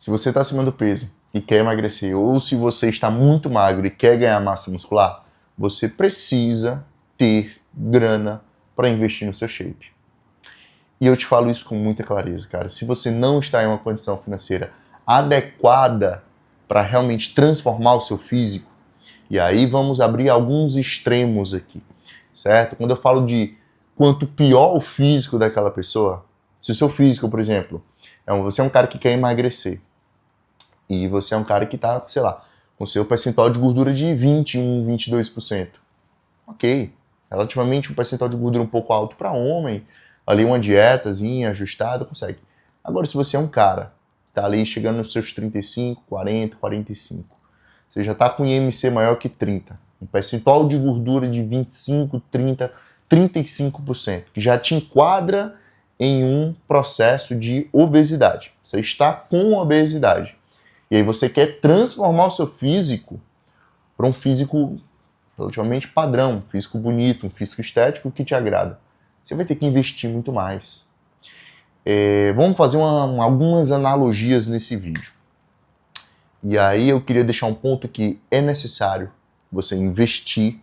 Se você está acima do peso e quer emagrecer, ou se você está muito magro e quer ganhar massa muscular, você precisa ter grana para investir no seu shape. E eu te falo isso com muita clareza, cara. Se você não está em uma condição financeira adequada para realmente transformar o seu físico, e aí vamos abrir alguns extremos aqui, certo? Quando eu falo de quanto pior o físico daquela pessoa, se o seu físico, por exemplo, você é um cara que quer emagrecer, e você é um cara que está, sei lá, com seu percentual de gordura de 21, 22%. Ok, relativamente um percentual de gordura um pouco alto para homem, ali uma dietazinha ajustada, consegue. Agora, se você é um cara que está ali chegando nos seus 35, 40, 45, você já está com IMC maior que 30, um percentual de gordura de 25, 30, 35%, que já te enquadra em um processo de obesidade. Você está com obesidade. E aí você quer transformar o seu físico para um físico relativamente padrão, um físico bonito, um físico estético que te agrada. Você vai ter que investir muito mais. Vamos fazer algumas analogias nesse vídeo. E aí eu queria deixar um ponto que é necessário você investir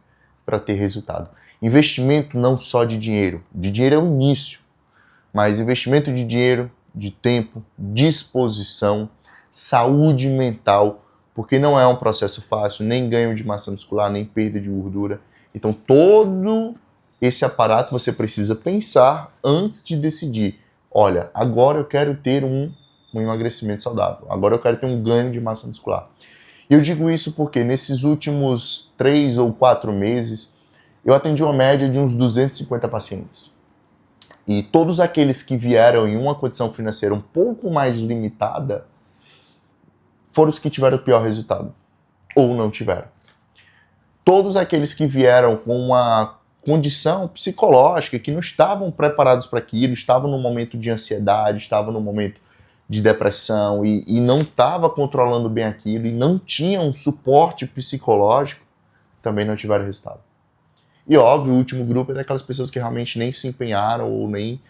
para ter resultado. Investimento não só de dinheiro é o início, mas investimento de dinheiro, de tempo, disposição, saúde mental, porque não é um processo fácil, nem ganho de massa muscular, nem perda de gordura. Então todo esse aparato você precisa pensar antes de decidir. Olha, agora eu quero ter um emagrecimento saudável, agora eu quero ter um ganho de massa muscular. E eu digo isso porque nesses últimos 3 ou 4 meses eu atendi uma média de uns 250 pacientes. E todos aqueles que vieram em uma condição financeira um pouco mais limitada foram os que tiveram o pior resultado, ou não tiveram. Todos aqueles que vieram com uma condição psicológica, que não estavam preparados para aquilo, estavam num momento de ansiedade, estavam num momento de depressão e não estavam controlando bem aquilo e não tinham um suporte psicológico, também não tiveram resultado. E óbvio, o último grupo é daquelas pessoas que realmente nem se empenharam ou nem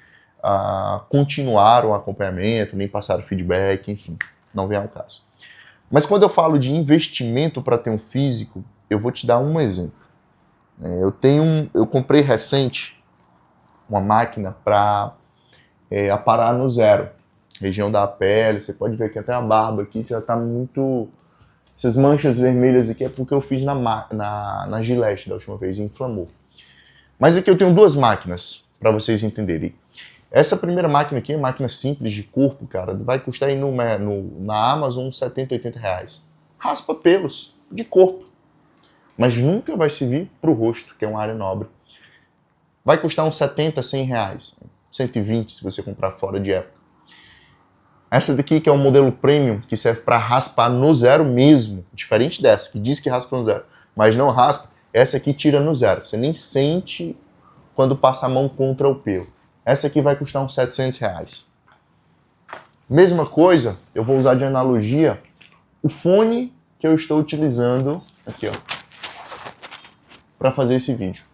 continuaram o acompanhamento, nem passaram feedback, enfim, não vem ao caso. Mas quando eu falo de investimento para ter um físico, eu vou te dar um exemplo. Eu comprei recente uma máquina para aparar no zero, região da pele. Você pode ver que até a barba aqui já está muito... Essas manchas vermelhas aqui é porque eu fiz na Gillette da última vez e inflamou. Mas aqui eu tenho 2 máquinas para vocês entenderem. Essa primeira máquina aqui é máquina simples de corpo, cara, vai custar aí na Amazon uns 70, 80 reais. Raspa pelos de corpo, mas nunca vai servir para o rosto, que é uma área nobre. Vai custar uns 70, 100 reais, 120 se você comprar fora de época. Essa daqui que é um modelo premium, que serve para raspar no zero mesmo, diferente dessa, que diz que raspa no zero, mas não raspa, essa aqui tira no zero, você nem sente quando passa a mão contra o pelo. Essa aqui vai custar uns 700 reais. Mesma coisa, eu vou usar de analogia o fone que eu estou utilizando aqui, ó, para fazer esse vídeo.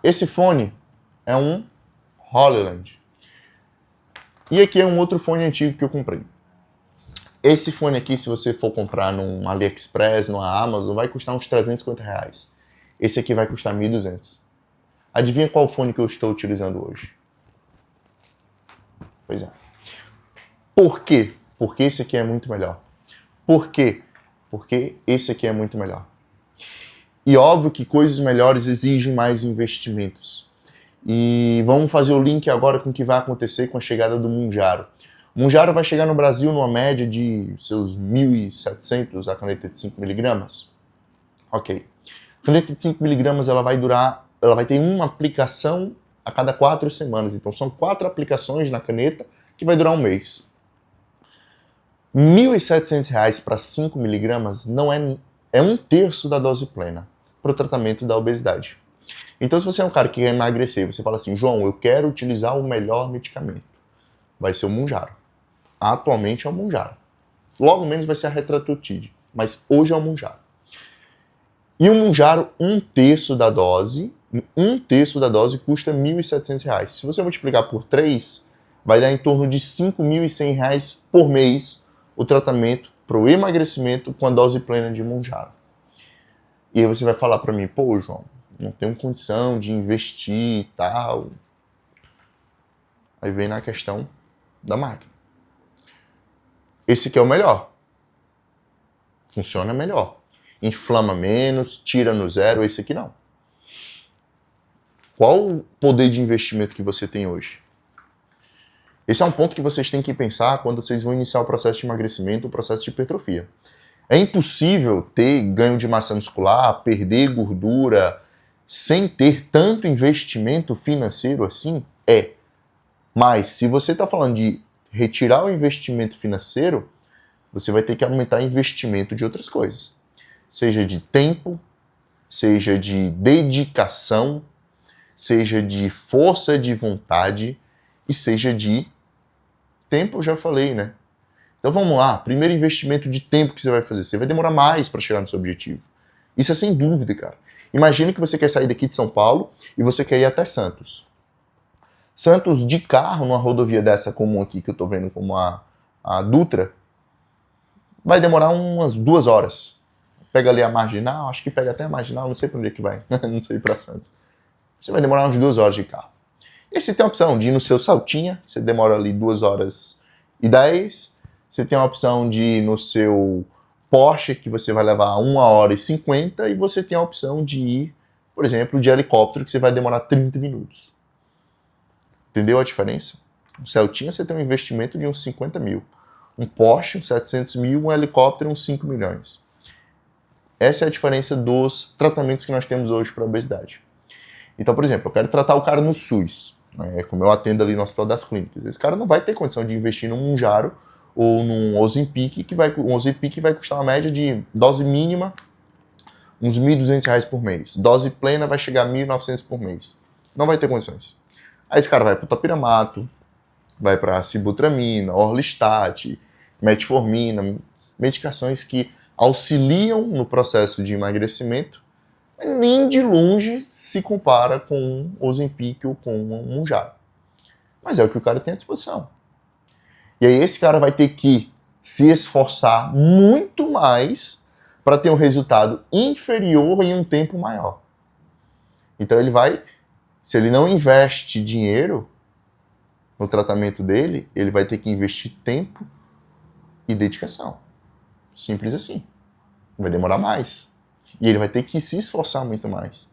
Esse fone é um Hollyland. E aqui é um outro fone antigo que eu comprei. Esse fone aqui, se você for comprar num AliExpress, numa Amazon, vai custar uns 350 reais. Esse aqui vai custar 1.200. Adivinha qual fone que eu estou utilizando hoje? Pois é. Por quê? Porque esse aqui é muito melhor. Por quê? Porque esse aqui é muito melhor. E óbvio que coisas melhores exigem mais investimentos. E vamos fazer o link agora com o que vai acontecer com a chegada do Mounjaro. O Mounjaro vai chegar no Brasil numa média de seus 1.700 a caneta de 5mg. Ok. A caneta de 5mg ela vai ter uma aplicação a cada 4 semanas. Então são 4 aplicações na caneta que vai durar um mês. R$ 1.700 para 5mg não é 1/3 da dose plena para o tratamento da obesidade. Então se você é um cara que quer emagrecer, você fala assim, João, eu quero utilizar o melhor medicamento. Vai ser o Mounjaro. Atualmente é o Mounjaro. Logo menos vai ser a Retratotide, mas hoje é o Mounjaro. E o Mounjaro, 1/3 da dose custa R$ 1.700. Se você multiplicar por 3, vai dar em torno de R$ 5.100 por mês o tratamento para o emagrecimento com a dose plena de Mounjaro. E aí você vai falar para mim, pô, João, não tenho condição de investir e tal. Aí vem na questão da máquina. Esse aqui é o melhor. Funciona melhor. Inflama menos, tira no zero, esse aqui não. Qual o poder de investimento que você tem hoje? Esse é um ponto que vocês têm que pensar quando vocês vão iniciar o processo de emagrecimento, o processo de hipertrofia. É impossível ter ganho de massa muscular, perder gordura, sem ter tanto investimento financeiro assim? É. Mas se você está falando de retirar o investimento financeiro, você vai ter que aumentar o investimento de outras coisas. Seja de tempo, seja de dedicação, seja de força de vontade e seja de tempo, eu já falei, né? Então vamos lá, primeiro investimento de tempo que você vai fazer. Você vai demorar mais para chegar no seu objetivo. Isso é sem dúvida, cara. Imagina que você quer sair daqui de São Paulo e você quer ir até Santos. Santos de carro, numa rodovia dessa comum aqui, que eu tô vendo como a Dutra, vai demorar umas 2 horas. Pega ali a Marginal, acho que pega até a Marginal, não sei para onde é que vai, não sei para Santos. Você vai demorar umas 2 horas de carro. E você tem a opção de ir no seu Saltinha, você demora ali 2 horas e 10. Você tem a opção de ir no seu Porsche, que você vai levar 1 hora e 50. E você tem a opção de ir, por exemplo, de helicóptero, que você vai demorar 30 minutos. Entendeu a diferença? No Celtinha você tem um investimento de uns 50 mil. Um Porsche, uns 700 mil, um helicóptero, uns 5 milhões. Essa é a diferença dos tratamentos que nós temos hoje para a obesidade. Então, por exemplo, eu quero tratar o cara no SUS, né, como eu atendo ali no Hospital das Clínicas. Esse cara não vai ter condição de investir num Mounjaro ou num Ozempic, um Ozempic vai custar uma média de dose mínima uns R$ 1.200 por mês. Dose plena vai chegar a R$ 1.900 por mês. Não vai ter condições. Aí esse cara vai para o topiramato, vai para sibutramina, orlistat, metformina, medicações que auxiliam no processo de emagrecimento, mas nem de longe se compara com o Ozempic ou com o Mounjaro. Mas é o que o cara tem à disposição. E aí esse cara vai ter que se esforçar muito mais para ter um resultado inferior em um tempo maior. Então ele vai, se ele não investe dinheiro no tratamento dele, ele vai ter que investir tempo e dedicação. Simples assim. Vai demorar mais. E ele vai ter que se esforçar muito mais.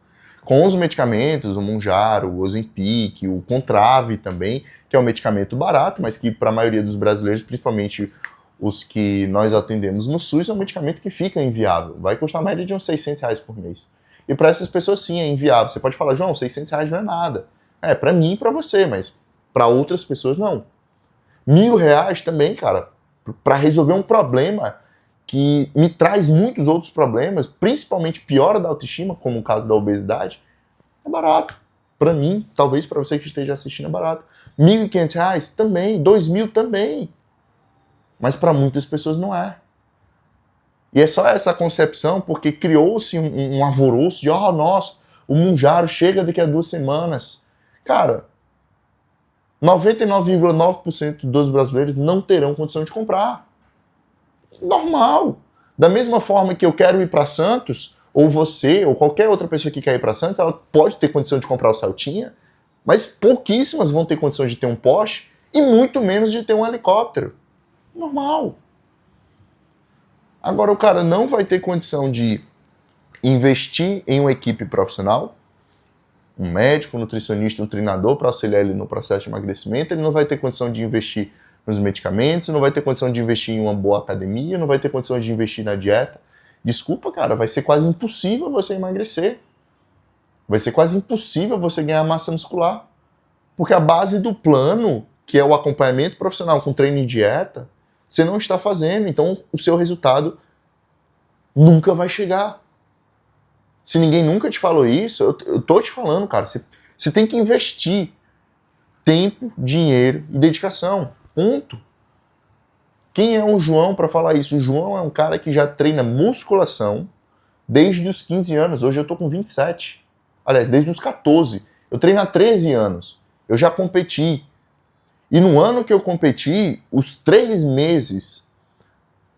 Com os medicamentos, o Mounjaro, o Ozempic, o Contrave também, que é um medicamento barato, mas que para a maioria dos brasileiros, principalmente os que nós atendemos no SUS, é um medicamento que fica inviável. Vai custar a média de uns R$600 por mês. E para essas pessoas sim é inviável. Você pode falar, João, R$600 não é nada. É, para mim e para você, mas para outras pessoas não. R$1.000 também, cara, para resolver um problema que me traz muitos outros problemas, principalmente piora da autoestima, como o caso da obesidade, é barato. Para mim, talvez para você que esteja assistindo, é barato. R$1.500 também, R$2.000 também. Mas para muitas pessoas não é. E é só essa concepção porque criou-se um alvoroço de, nossa, o Mounjaro chega daqui a 2 semanas. Cara, 99,9% dos brasileiros não terão condição de comprar. Normal. Da mesma forma que eu quero ir para Santos, ou você, ou qualquer outra pessoa que quer ir para Santos, ela pode ter condição de comprar o Celtinha, mas pouquíssimas vão ter condição de ter um Porsche e muito menos de ter um helicóptero. Normal. Agora o cara não vai ter condição de investir em uma equipe profissional, um médico, um nutricionista, um treinador para auxiliar ele no processo de emagrecimento, ele não vai ter condição de investir nos medicamentos, não vai ter condição de investir em uma boa academia, não vai ter condições de investir na dieta. Desculpa, cara, vai ser quase impossível você emagrecer. Vai ser quase impossível você ganhar massa muscular. Porque a base do plano, que é o acompanhamento profissional com treino e dieta, você não está fazendo. Então, o seu resultado nunca vai chegar. Se ninguém nunca te falou isso, eu tô te falando, cara, você tem que investir tempo, dinheiro e dedicação. Ponto. Quem é o João para falar isso? O João é um cara que já treina musculação desde os 15 anos. Hoje eu tô com 27. Aliás, desde os 14. Eu treino há 13 anos. Eu já competi. E no ano que eu competi, os 3 meses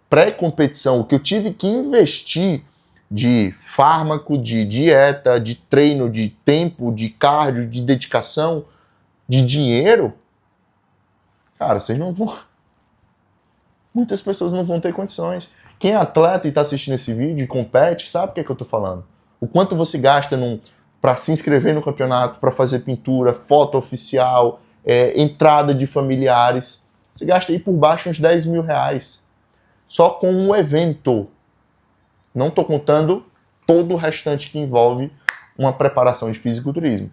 pré-competição, o que eu tive que investir de fármaco, de dieta, de treino, de tempo, de cardio, de dedicação, de dinheiro, cara, vocês não vão... Muitas pessoas não vão ter condições. Quem é atleta e está assistindo esse vídeo e compete, sabe o que é que eu estou falando. O quanto você gasta para se inscrever no campeonato, para fazer pintura, foto oficial, entrada de familiares. Você gasta aí por baixo uns 10 mil reais. Só com um evento. Não estou contando todo o restante que envolve uma preparação de fisiculturismo.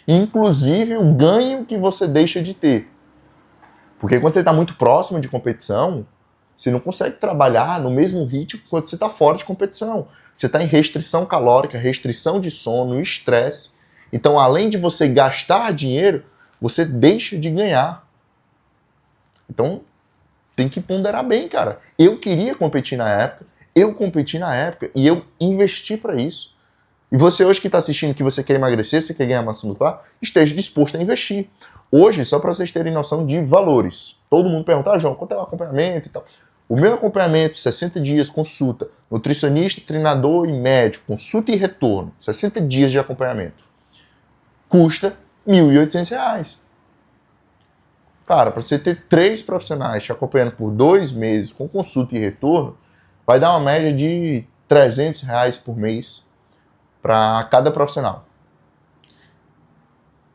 Inclusive o ganho que você deixa de ter. Porque quando você está muito próximo de competição, você não consegue trabalhar no mesmo ritmo quando você está fora de competição. Você está em restrição calórica, restrição de sono, estresse. Então, além de você gastar dinheiro, você deixa de ganhar. Então, tem que ponderar bem, cara. Eu queria competir na época, eu competi na época e eu investi para isso. E você hoje que está assistindo, que você quer emagrecer, você quer ganhar massa muscular, esteja disposto a investir. Hoje, só para vocês terem noção de valores. Todo mundo pergunta, João, quanto é o acompanhamento e tal? O meu acompanhamento, 60 dias, consulta, nutricionista, treinador e médico, consulta e retorno, 60 dias de acompanhamento, custa R$ 1.800. Cara, para você ter 3 profissionais te acompanhando por 2 meses com consulta e retorno, vai dar uma média de R$ 300 por mês para cada profissional.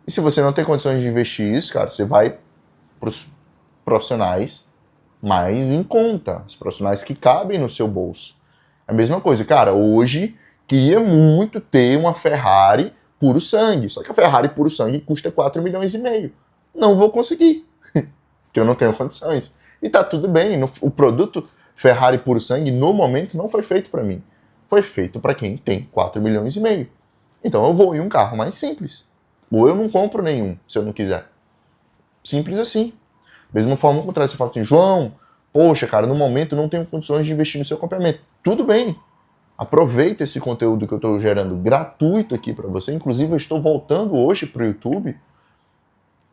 E se você não tem condições de investir isso, cara, você vai para os profissionais mais em conta, os profissionais que cabem no seu bolso. A mesma coisa, cara, hoje queria muito ter uma Ferrari puro sangue, só que a Ferrari puro sangue custa 4,5 milhões. Não vou conseguir, porque eu não tenho condições. E tá tudo bem, o produto Ferrari puro sangue no momento não foi feito para mim. Foi feito para quem tem 4,5 milhões. Então eu vou em um carro mais simples. Ou eu não compro nenhum, se eu não quiser. Simples assim. Mesma forma contrária, você fala assim, João, poxa, cara, no momento eu não tenho condições de investir no seu acompanhamento. Tudo bem. Aproveita esse conteúdo que eu estou gerando gratuito aqui para você. Inclusive, eu estou voltando hoje para o YouTube.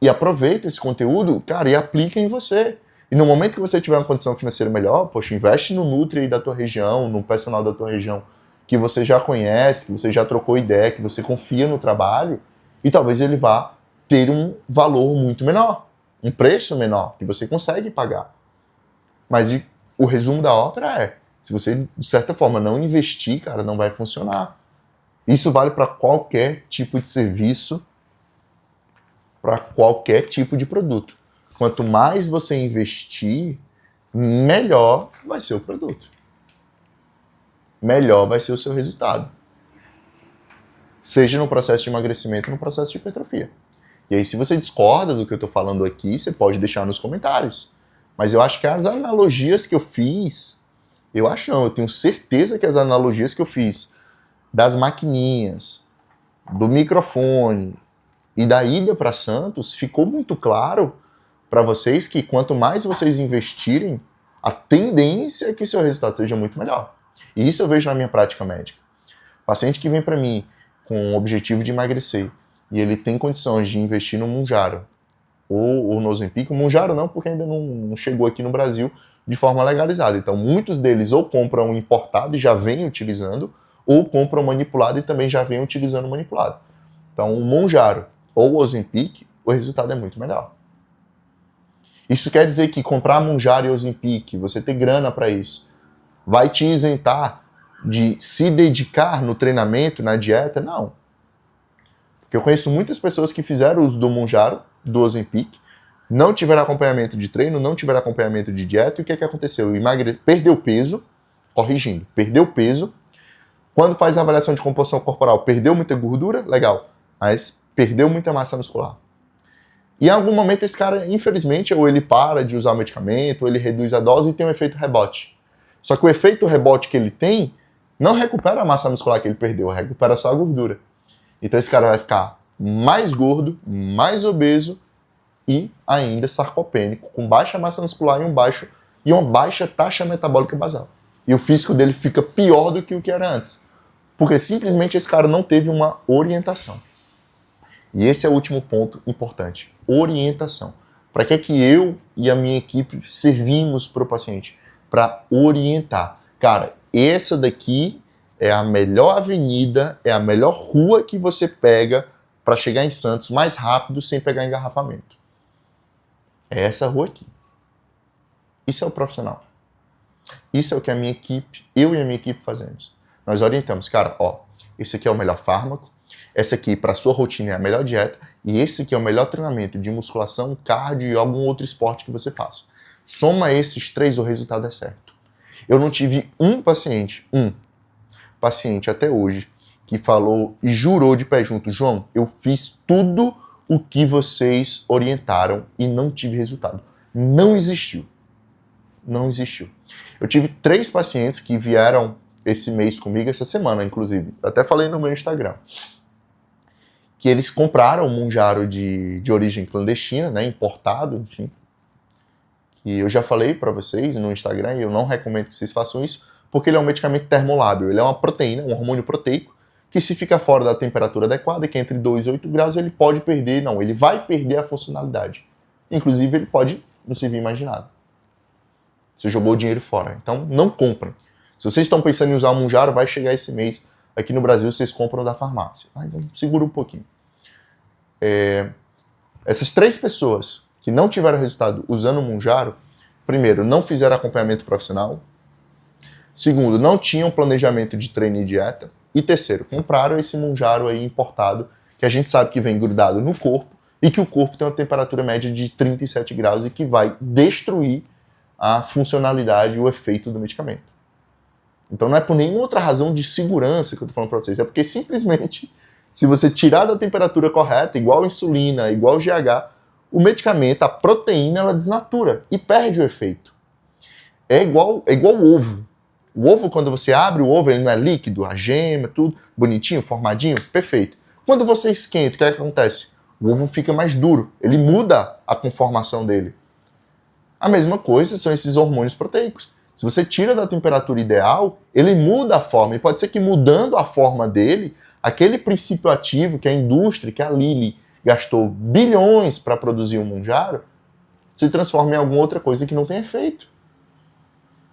E aproveita esse conteúdo, cara, e aplica em você. E no momento que você tiver uma condição financeira melhor, poxa, investe no Nutri aí da tua região, no personal da tua região, que você já conhece, que você já trocou ideia, que você confia no trabalho, e talvez ele vá ter um valor muito menor, um preço menor, que você consegue pagar. Mas o resumo da ópera é, se você, de certa forma, não investir, cara, não vai funcionar. Isso vale para qualquer tipo de serviço, para qualquer tipo de produto. Quanto mais você investir, melhor vai ser o produto. Melhor vai ser o seu resultado. Seja no processo de emagrecimento ou no processo de hipertrofia. E aí, se você discorda do que eu estou falando aqui, você pode deixar nos comentários. Mas eu acho que as analogias que eu fiz, eu tenho certeza que as analogias que eu fiz das maquininhas, do microfone e da ida para Santos, ficou muito claro para vocês que quanto mais vocês investirem, a tendência é que seu resultado seja muito melhor. E isso eu vejo na minha prática médica. Paciente que vem para mim com o objetivo de emagrecer e ele tem condições de investir no Mounjaro ou no Ozempic, o Mounjaro não, porque ainda não chegou aqui no Brasil de forma legalizada. Então muitos deles ou compram importado e já vêm utilizando, ou compram manipulado e também já vêm utilizando manipulado. Então o Mounjaro ou o Ozempic, o resultado é muito melhor. Isso quer dizer que comprar Mounjaro e Ozempic, você ter grana para isso, vai te isentar de se dedicar no treinamento, na dieta? Não. Porque eu conheço muitas pessoas que fizeram uso do Mounjaro, do Ozempic, não tiveram acompanhamento de treino, não tiveram acompanhamento de dieta, e o que aconteceu? Perdeu peso, corrigindo, perdeu peso. Quando faz a avaliação de composição corporal, perdeu muita gordura? Legal. Mas perdeu muita massa muscular. E em algum momento esse cara, infelizmente, ou ele para de usar o medicamento, ou ele reduz a dose e tem um efeito rebote. Só que o efeito rebote que ele tem não recupera a massa muscular que ele perdeu, recupera só a gordura. Então esse cara vai ficar mais gordo, mais obeso e ainda sarcopênico, com baixa massa muscular e uma baixa taxa metabólica basal. E o físico dele fica pior do que o que era antes. Porque simplesmente esse cara não teve uma orientação. E esse é o último ponto importante. Orientação. Para que é que eu e a minha equipe servimos para o paciente? para orientar. Cara, essa daqui é a melhor avenida, é a melhor rua que você pega para chegar em Santos mais rápido sem pegar engarrafamento. É essa rua aqui. Isso é o profissional. Isso é o que a minha equipe, eu e a minha equipe fazemos. Nós orientamos, cara, ó, esse aqui é o melhor fármaco, essa aqui para sua rotina é a melhor dieta e esse aqui é o melhor treinamento de musculação, cardio e algum outro esporte que você faça. Soma esses 3, o resultado é certo. Eu não tive um paciente até hoje que falou e jurou de pé junto, João, eu fiz tudo o que vocês orientaram e não tive resultado. Não existiu. Não existiu. Eu tive 3 pacientes que vieram esse mês comigo, essa semana, inclusive. Até falei no meu Instagram. Que eles compraram um Mounjaro de origem clandestina, né, importado, enfim. Que eu já falei para vocês no Instagram e eu não recomendo que vocês façam isso, porque ele é um medicamento termolábil. Ele é uma proteína, um hormônio proteico, que se fica fora da temperatura adequada, que é entre 2 e 8 graus, ele pode perder, não, ele vai perder a funcionalidade. Inclusive, ele pode não servir mais de nada. Você jogou o dinheiro fora. Então, não comprem. Se vocês estão pensando em usar o Mounjaro, vai chegar esse mês. Aqui no Brasil, vocês compram da farmácia. Então, segura um pouquinho. Essas 3 pessoas que não tiveram resultado usando o Mounjaro, primeiro, não fizeram acompanhamento profissional. Segundo, não tinham planejamento de treino e dieta. E terceiro, compraram esse Mounjaro aí importado, que a gente sabe que vem grudado no corpo e que o corpo tem uma temperatura média de 37 graus e que vai destruir a funcionalidade e o efeito do medicamento. Então não é por nenhuma outra razão de segurança que eu estou falando para vocês, é porque simplesmente, se você tirar da temperatura correta, igual insulina, igual GH, o medicamento, a proteína, ela desnatura e perde o efeito. É igual o ovo. O ovo, quando você abre o ovo, ele não é líquido, a gema, tudo bonitinho, formadinho, perfeito. Quando você esquenta, o que acontece? O ovo fica mais duro, ele muda a conformação dele. A mesma coisa são esses hormônios proteicos. Se você tira da temperatura ideal, ele muda a forma. E pode ser que mudando a forma dele, aquele princípio ativo que a indústria, que a Lilly gastou bilhões para produzir o Mounjaro, se transforme em alguma outra coisa que não tem efeito.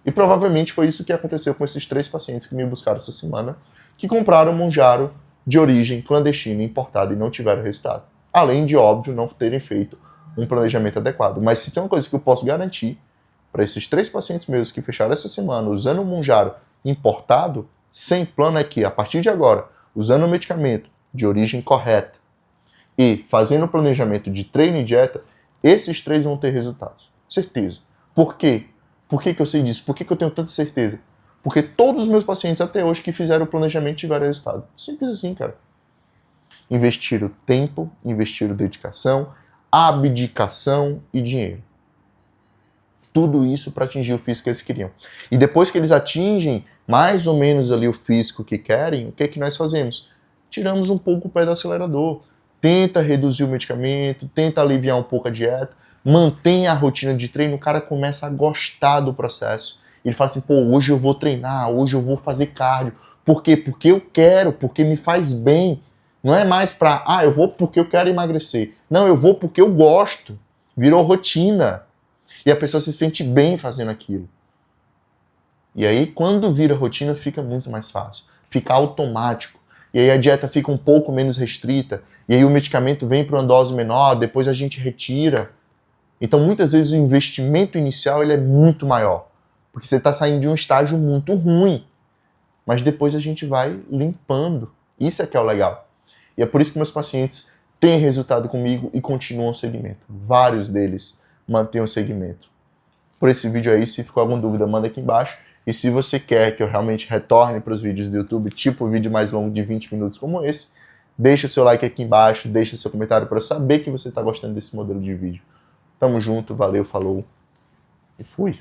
E provavelmente foi isso que aconteceu com esses 3 pacientes que me buscaram essa semana, que compraram o Mounjaro de origem clandestina, importada e não tiveram resultado. Além de, óbvio, não terem feito um planejamento adequado. Mas se tem uma coisa que eu posso garantir para esses 3 pacientes meus que fecharam essa semana usando o Mounjaro importado, sem plano, é que, a partir de agora, usando o medicamento de origem correta e fazendo o planejamento de treino e dieta, esses 3 vão ter resultados. Certeza. Por quê? Por que eu sei disso? Por que eu tenho tanta certeza? Porque todos os meus pacientes até hoje que fizeram o planejamento tiveram resultado. Simples assim, cara. Investiram tempo, investiram dedicação, abdicação e dinheiro. Tudo isso para atingir o físico que eles queriam. E depois que eles atingem mais ou menos ali o físico que querem, o que é que nós fazemos? Tiramos um pouco o pé do acelerador. Tenta reduzir o medicamento, tenta aliviar um pouco a dieta, mantém a rotina de treino, o cara começa a gostar do processo. Ele fala assim, pô, hoje eu vou treinar, hoje eu vou fazer cardio. Por quê? Porque eu quero, porque me faz bem. Não é mais pra, eu vou porque eu quero emagrecer. Não, eu vou porque eu gosto. Virou rotina. E a pessoa se sente bem fazendo aquilo. E aí, quando vira rotina, fica muito mais fácil. Fica automático. E aí a dieta fica um pouco menos restrita. E aí o medicamento vem para uma dose menor, depois a gente retira. Então, muitas vezes, o investimento inicial ele é muito maior. Porque você está saindo de um estágio muito ruim. Mas depois a gente vai limpando. Isso é que é o legal. E é por isso que meus pacientes têm resultado comigo e continuam o segmento. Vários deles mantêm o segmento. Por esse vídeo aí, se ficou alguma dúvida, manda aqui embaixo. E se você quer que eu realmente retorne para os vídeos do YouTube, tipo vídeo mais longo de 20 minutos como esse, deixa seu like aqui embaixo, deixa seu comentário para eu saber que você está gostando desse modelo de vídeo. Tamo junto, valeu, falou e fui!